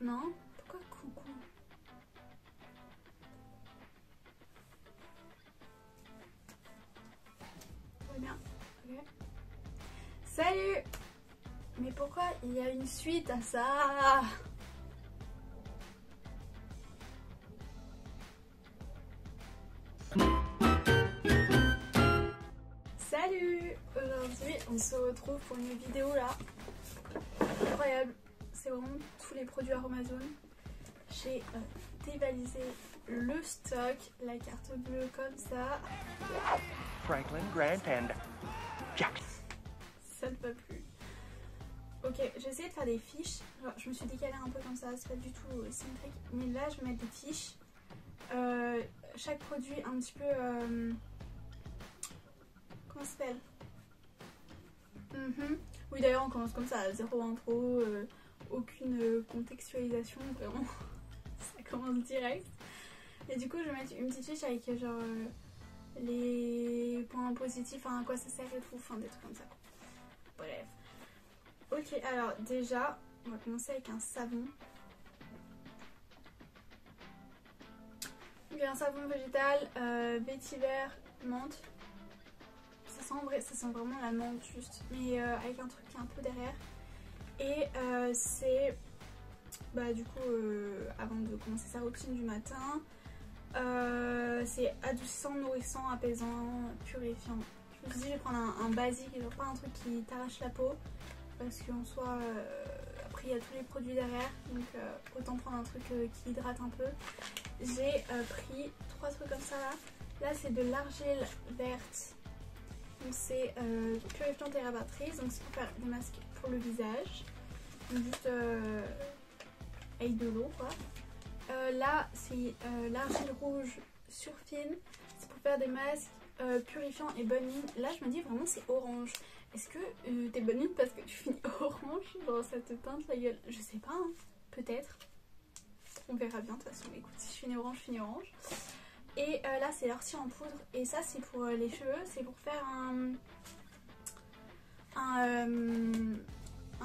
Non? Pourquoi coucou? Très bien. Ok. Salut! Mais pourquoi il y a une suite à ça? Salut! Aujourd'hui on se retrouve pour une vidéo là. Incroyable. C'est vraiment tous les produits Amazon. J'ai dévalisé le stock, la carte bleue comme ça. Franklin Grant and Jack. Ça ne va plus. Ok, j'ai essayé de faire des fiches. Alors, je me suis décalée un peu comme ça, c'est pas du tout symétrique. Mais là, je vais mettre des fiches. Chaque produit un petit peu... comment ça s'appelle? Oui, d'ailleurs, on commence comme ça, zéro intro, aucune contextualisation, vraiment. Ça commence direct. Et du coup, je vais mettre une petite fiche avec genre les points positifs, à quoi ça sert et tout, enfin des trucs comme ça. Bref. Ok, alors déjà, on va commencer avec un savon. Donc un savon végétal, vétiver, menthe. Ça sent vraiment la menthe juste, mais avec un truc qui est un peu derrière. Et c'est, bah du coup, avant de commencer sa routine du matin, c'est adoucissant, nourrissant, apaisant, purifiant. Je me suis dit je vais prendre un basique, genre pas un truc qui t'arrache la peau, parce qu'en soi, après il y a tous les produits derrière, donc autant prendre un truc qui hydrate un peu. J'ai pris 3 trucs comme ça là. Là c'est de l'argile verte, donc c'est purifiante et réparatrice, donc c'est pour faire des masques pour le visage, donc juste avec de l'eau quoi. Là c'est l'argile rouge surfine, c'est pour faire des masques purifiants et bonne mine. Là je me dis vraiment c'est orange. Est-ce que t'es bonne mine parce que tu finis orange? Genre ça te teinte la gueule? Je sais pas, hein. Peut-être. On verra bien de toute façon. Écoute, si je finis orange, je finis orange. Et là c'est l'ortie en poudre. Et ça c'est pour les cheveux. C'est pour faire un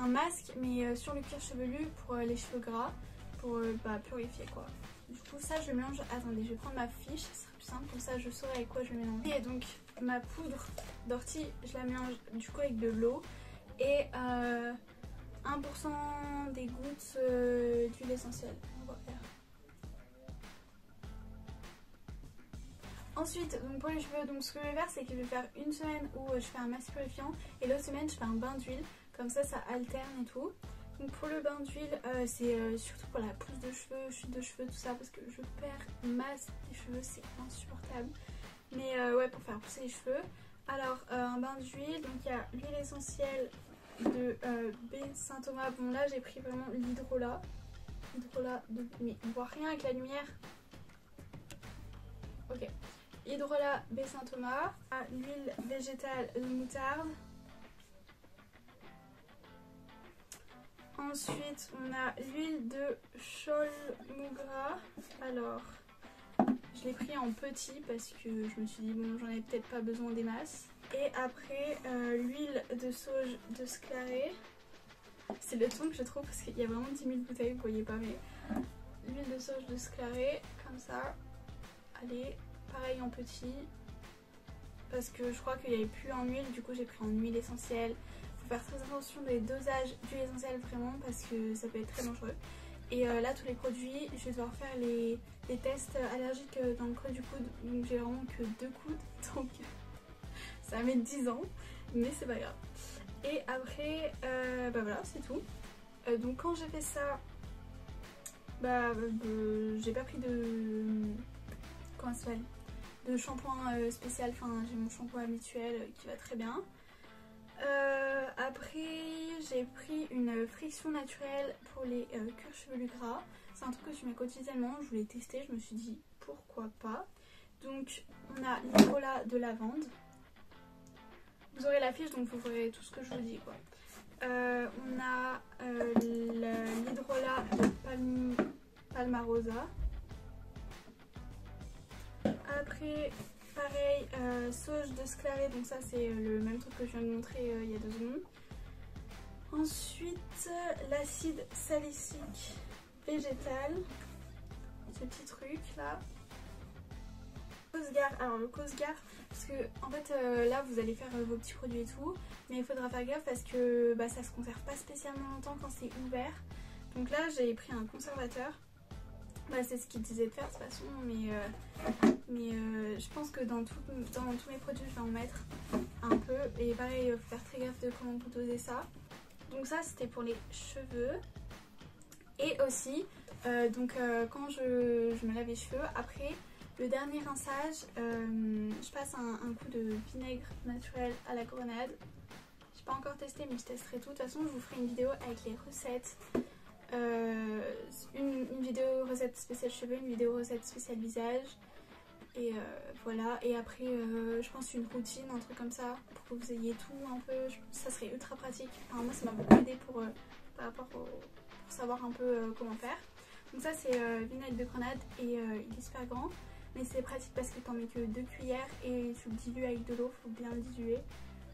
masque mais sur le cuir chevelu pour les cheveux gras. Pour purifier quoi. Du coup ça je le mélange. Attendez, je vais prendre ma fiche, ce sera plus simple, comme ça je saurai avec quoi je vais mélanger. Et donc ma poudre d'ortie, je la mélange du coup avec de l'eau et 1% des gouttes d'huile essentielle. On va faire. Ensuite, donc pour les cheveux, donc ce que je vais faire c'est que je vais faire une semaine où je fais un masque purifiant et l'autre semaine je fais un bain d'huile, comme ça alterne et tout. Donc pour le bain d'huile, c'est surtout pour la pousse de cheveux, chute de cheveux, tout ça, parce que je perds masse des cheveux, c'est insupportable. Mais ouais, pour faire pousser les cheveux. Alors un bain d'huile, donc il y a l'huile essentielle de B Saint-Thomas. Bon là j'ai pris vraiment l'hydrolat. Mais on voit rien avec la lumière. Ok. Hydrolat B Saint-Thomas. L'huile végétale de moutarde. Ensuite, on a l'huile de Cholmougra. Alors, je l'ai pris en petit parce que je me suis dit, bon, j'en ai peut-être pas besoin des masses. Et après, l'huile de sauge de Sclaré. C'est le ton que je trouve parce qu'il y a vraiment 10 000 bouteilles, vous voyez pas, mais l'huile de sauge de Sclaré, comme ça. Allez, pareil en petit. Parce que je crois qu'il n'y avait plus en huile, du coup j'ai pris en huile essentielle. Faut faire très attention des dosages d'huile essentielle vraiment parce que ça peut être très dangereux. Et là tous les produits, je vais devoir faire les tests allergiques dans le creux du coude. Donc j'ai vraiment que 2 coudes, donc ça va mettre 10 ans, mais c'est pas grave. Et après, bah voilà, c'est tout. Donc quand j'ai fait ça, j'ai pas pris de... comment ça s'appelle ? De shampoing spécial, enfin j'ai mon shampoing habituel qui va très bien. Après j'ai pris une friction naturelle pour les cuirs chevelus gras. C'est un truc que je mets quotidiennement, je voulais tester, je me suis dit pourquoi pas. Donc on a l'hydrolat de lavande. Vous aurez la fiche donc vous verrez tout ce que je vous dis quoi. On a l'hydrolat de Palmarosa. Après, pareil, sauge de Sclaré, donc ça c'est le même truc que je viens de montrer il y a 2 secondes. Ensuite, l'acide salicylique végétal, ce petit truc là. Cosgar, alors le Cosgar, parce que en fait là vous allez faire vos petits produits et tout, mais il faudra faire gaffe parce que ça se conserve pas spécialement longtemps quand c'est ouvert. Donc là j'ai pris un conservateur, c'est ce qu'il disait de faire de toute façon, mais je pense que dans tous mes produits je vais en mettre un peu, et pareil il faut faire très gaffe de comment vous dosez ça. Donc ça c'était pour les cheveux, et aussi quand je me lave les cheveux, après le dernier rinçage, je passe un coup de vinaigre naturel à la grenade. J'ai pas encore testé mais je testerai tout. De toute façon je vous ferai une vidéo avec les recettes. Une vidéo recette spéciale cheveux, une vidéo recette spéciale visage. Et voilà. Et après je pense une routine, un truc comme ça, pour que vous ayez tout un peu. Ça serait ultra pratique. Enfin, moi ça m'a beaucoup aidé par rapport pour savoir un peu comment faire. Donc ça c'est vinaigre de grenade et il est super grand. Mais c'est pratique parce que t'en mets que 2 cuillères et tu le dilues avec de l'eau, faut bien le diluer.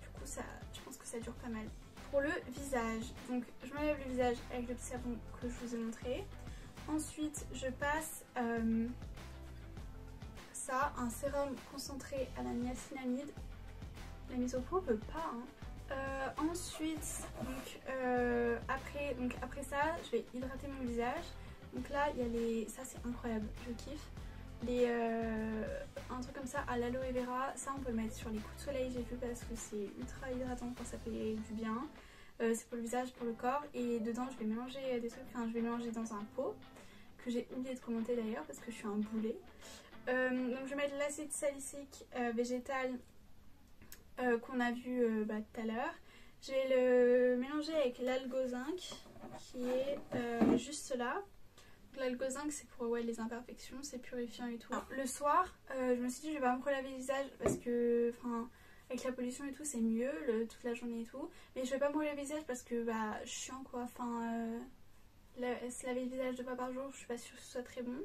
Du coup ça, je pense que ça dure pas mal. Pour le visage, donc je me lave le visage avec le petit savon que je vous ai montré. Ensuite je passe un sérum concentré à la niacinamide. La mise au point on peut pas hein. Ensuite après ça je vais hydrater mon visage. Donc là il y a ça c'est incroyable, je kiffe. Un truc comme ça à l'aloe vera, ça on peut le mettre sur les coups de soleil, j'ai vu, parce que c'est ultra hydratant quand ça fait du bien. C'est pour le visage, pour le corps, et dedans je vais mélanger des trucs, enfin je vais mélanger dans un pot que j'ai oublié de commenter d'ailleurs parce que je suis un boulet. Donc je vais mettre l'acide salicylique végétal qu'on a vu tout à l'heure. Je vais le mélanger avec l'algozinc qui est juste là. L'algozinc c'est pour les imperfections, c'est purifiant et tout. Le soir, je me suis dit je vais pas me relaver le visage parce que avec la pollution et tout c'est mieux toute la journée et tout. Mais je vais pas me relaver le visage parce que chiant quoi. Se laver le visage 2 fois par jour, je suis pas sûre que ce soit très bon.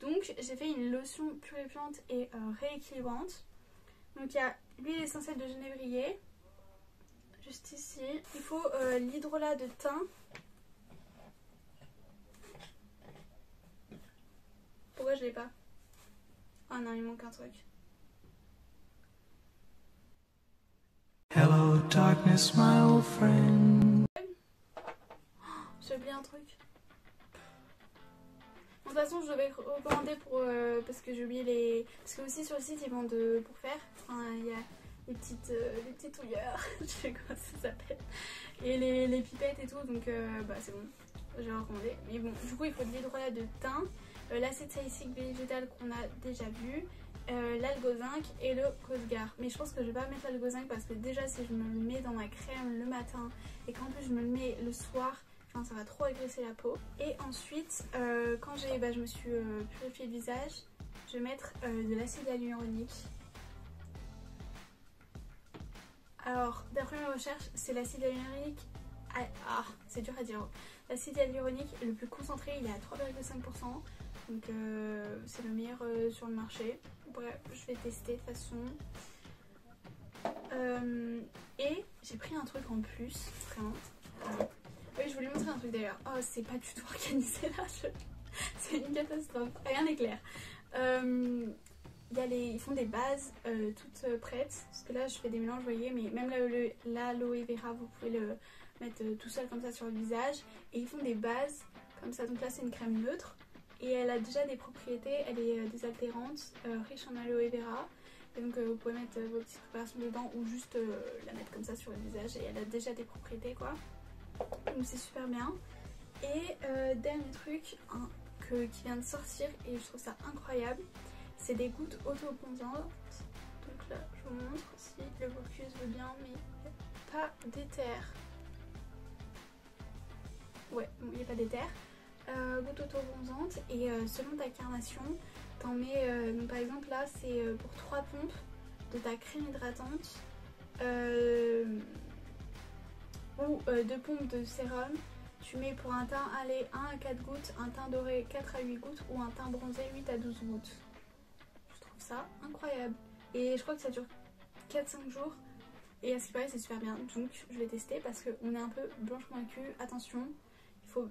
Donc j'ai fait une lotion purifiante et rééquilibrante. Donc il y a l'huile essentielle de genévrier, juste ici. Il faut l'hydrolat de thym. Pourquoi je l'ai pas? Oh non, il manque un truc. Hello darkness my old friend. J'ai oublié un truc. De toute façon je vais recommander parce que j'ai oublié les... Parce que aussi sur le site ils vendent pour faire. Il y a les petits touilleurs, je sais comment ça s'appelle. Et les pipettes et tout, donc c'est bon. Je vais recommander. Mais bon, du coup il faut de l'hydrolat de thym. L'acide salicylique végétal qu'on a déjà vu, l'algozinc et le Cosgar. Mais je pense que je vais pas mettre l'algozinc parce que déjà si je me le mets dans ma crème le matin et qu'en plus je me le mets le soir, ça va trop agresser la peau. Et ensuite quand je me suis purifié le visage, je vais mettre de l'acide hyaluronique. Alors d'après mes recherches c'est l'acide hyaluronique, c'est dur à dire. L'acide hyaluronique le plus concentré, il est à 3,5%. Donc c'est le meilleur sur le marché. Bref, je vais tester de toute façon. Et j'ai pris un truc en plus, vraiment. Oui, je voulais montrer un truc d'ailleurs. Oh, c'est pas du tout organisé là. C'est une catastrophe. Rien n'est clair. Ils font des bases toutes prêtes. Parce que là, je fais des mélanges, vous voyez. Mais même l'aloe vera, vous pouvez le mettre tout seul comme ça sur le visage. Et ils font des bases comme ça. Donc là, c'est une crème neutre. Et elle a déjà des propriétés, elle est désaltérante, riche en aloe vera. Et donc vous pouvez mettre vos petites préparations dedans ou juste la mettre comme ça sur le visage. Et elle a déjà des propriétés quoi. Donc c'est super bien. Et dernier truc qui vient de sortir et je trouve ça incroyable. C'est des gouttes auto-pondantes. Donc là je vous montre si le focus veut bien, mais il n'y a pas d'éther. Ouais, il n'y a pas d'éther. Gouttes auto-bronzantes et selon ta carnation t'en mets donc par exemple là c'est pour 3 pompes de ta crème hydratante ou 2 pompes de sérum. Tu mets pour un teint 1 à 4 gouttes, un teint doré 4 à 8 gouttes ou un teint bronzé 8 à 12 gouttes. Je trouve ça incroyable et je crois que ça dure 4-5 jours et à ce qui paraît c'est super bien, donc je vais tester parce qu'on est un peu blanche convaincue. Attention, il faut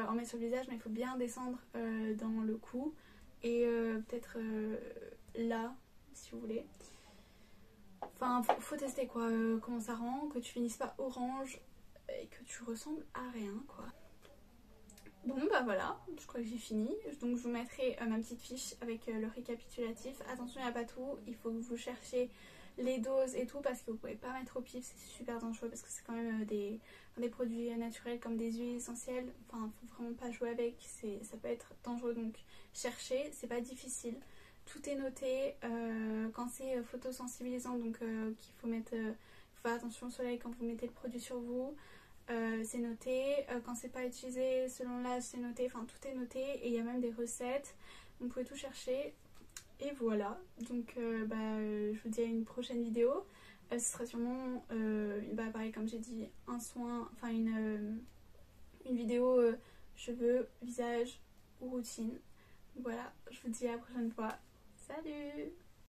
en mettre sur le visage, mais il faut bien descendre dans le cou et peut-être là, si vous voulez. Enfin, faut tester quoi, comment ça rend, que tu finisses pas orange et que tu ressembles à rien quoi. Bon bah voilà, je crois que j'ai fini. Donc je vous mettrai ma petite fiche avec le récapitulatif. Attention, il n'y a pas tout, il faut que vous cherchiez les doses et tout parce que vous pouvez pas mettre au pif, c'est super dangereux parce que c'est quand même des produits naturels comme des huiles essentielles. Enfin, faut vraiment pas jouer avec, ça peut être dangereux, donc cherchez, c'est pas difficile. Tout est noté, quand c'est photosensibilisant, donc qu'il faut faire attention au soleil quand vous mettez le produit sur vous. C'est noté, quand c'est pas utilisé selon l'âge c'est noté, enfin tout est noté et il y a même des recettes, vous pouvez tout chercher et voilà. Donc je vous dis à une prochaine vidéo. Ce sera sûrement pareil comme j'ai dit, un soin, enfin une vidéo cheveux, visage ou routine. Voilà, je vous dis à la prochaine fois, salut.